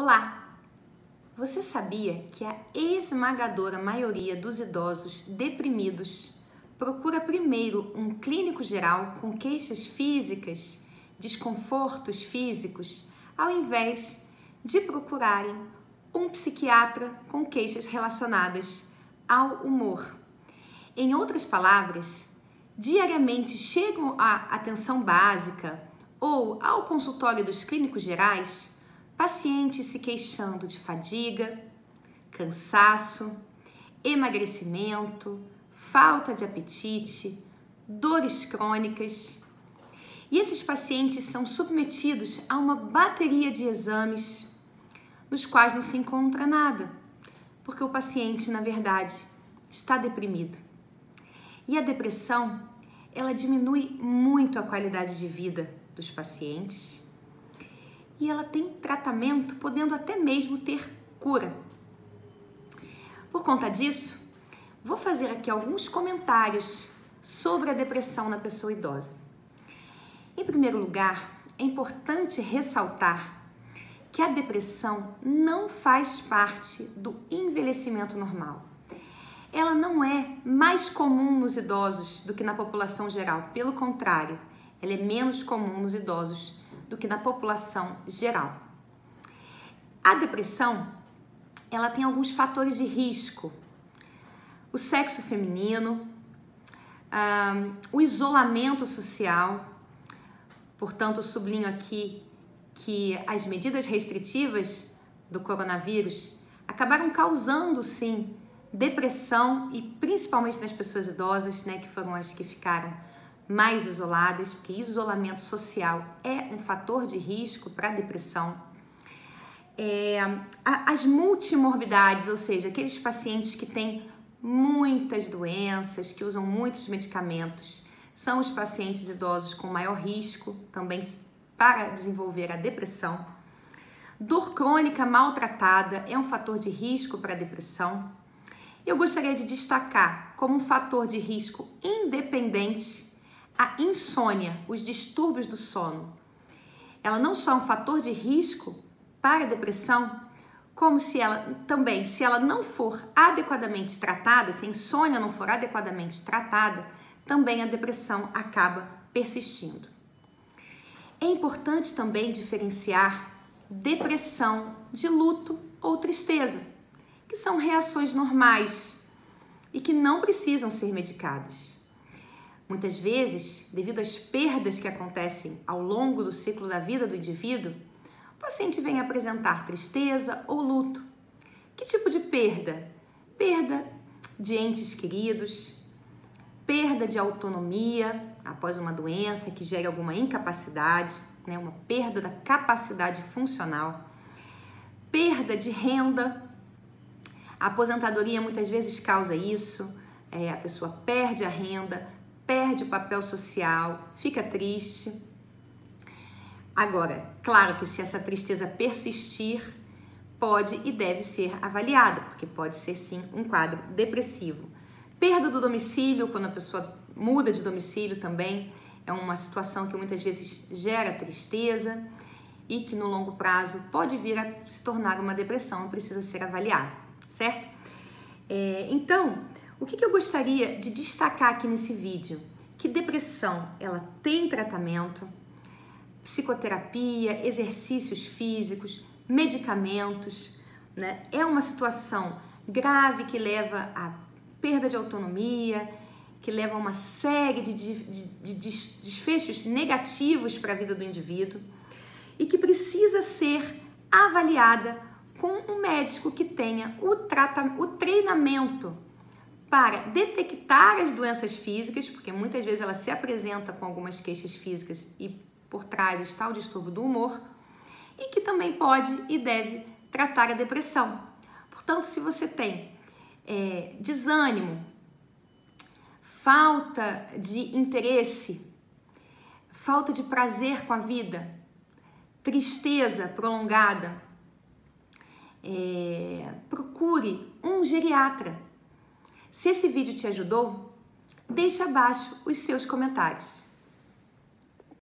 Olá! Você sabia que a esmagadora maioria dos idosos deprimidos procura primeiro um clínico geral com queixas físicas, desconfortos físicos, ao invés de procurarem um psiquiatra com queixas relacionadas ao humor? Em outras palavras, diariamente chegam à atenção básica ou ao consultório dos clínicos gerais pacientes se queixando de fadiga, cansaço, emagrecimento, falta de apetite, dores crônicas. E esses pacientes são submetidos a uma bateria de exames nos quais não se encontra nada, porque o paciente, na verdade, está deprimido. E a depressão, ela diminui muito a qualidade de vida dos pacientes e ela tem tratamento, podendo até mesmo ter cura. Por conta disso, vou fazer aqui alguns comentários sobre a depressão na pessoa idosa. Em primeiro lugar, é importante ressaltar que a depressão não faz parte do envelhecimento normal. Ela não é mais comum nos idosos do que na população geral. Pelo contrário, ela é menos comum nos idosos do que na população geral. A depressão, ela tem alguns fatores de risco. O sexo feminino, o isolamento social. Portanto, sublinho aqui que as medidas restritivas do coronavírus acabaram causando, sim, depressão e principalmente nas pessoas idosas, né, que foram as que ficaram mais isoladas, porque isolamento social é um fator de risco para a depressão. As multimorbidades, ou seja, aqueles pacientes que têm muitas doenças, que usam muitos medicamentos, são os pacientes idosos com maior risco também para desenvolver a depressão. Dor crônica maltratada é um fator de risco para a depressão. Eu gostaria de destacar como um fator de risco independente a insônia, os distúrbios do sono. Ela não só é um fator de risco para a depressão, como se ela não for adequadamente tratada, se a insônia não for adequadamente tratada, também a depressão acaba persistindo. É importante também diferenciar depressão de luto ou tristeza, que são reações normais e que não precisam ser medicadas. Muitas vezes, devido às perdas que acontecem ao longo do ciclo da vida do indivíduo, o paciente vem apresentar tristeza ou luto. Que tipo de perda? Perda de entes queridos, perda de autonomia após uma doença que gere alguma incapacidade, né? Uma perda da capacidade funcional, perda de renda. A aposentadoria muitas vezes causa isso, a pessoa perde a renda, perde o papel social, fica triste. Agora, claro que se essa tristeza persistir, pode e deve ser avaliada, porque pode ser sim um quadro depressivo. Perda do domicílio, quando a pessoa muda de domicílio também, é uma situação que muitas vezes gera tristeza e que no longo prazo pode vir a se tornar uma depressão e precisa ser avaliada, certo? Então, o que eu gostaria de destacar aqui nesse vídeo? Que depressão, ela tem tratamento, psicoterapia, exercícios físicos, medicamentos, né? É uma situação grave que leva à perda de autonomia, que leva a uma série de desfechos negativos para a vida do indivíduo e que precisa ser avaliada com um médico que tenha o treinamento para detectar as doenças físicas, porque muitas vezes ela se apresenta com algumas queixas físicas e por trás está o distúrbio do humor, e que também pode e deve tratar a depressão. Portanto, se você tem desânimo, falta de interesse, falta de prazer com a vida, tristeza prolongada, procure um geriatra. Se esse vídeo te ajudou, deixe abaixo os seus comentários.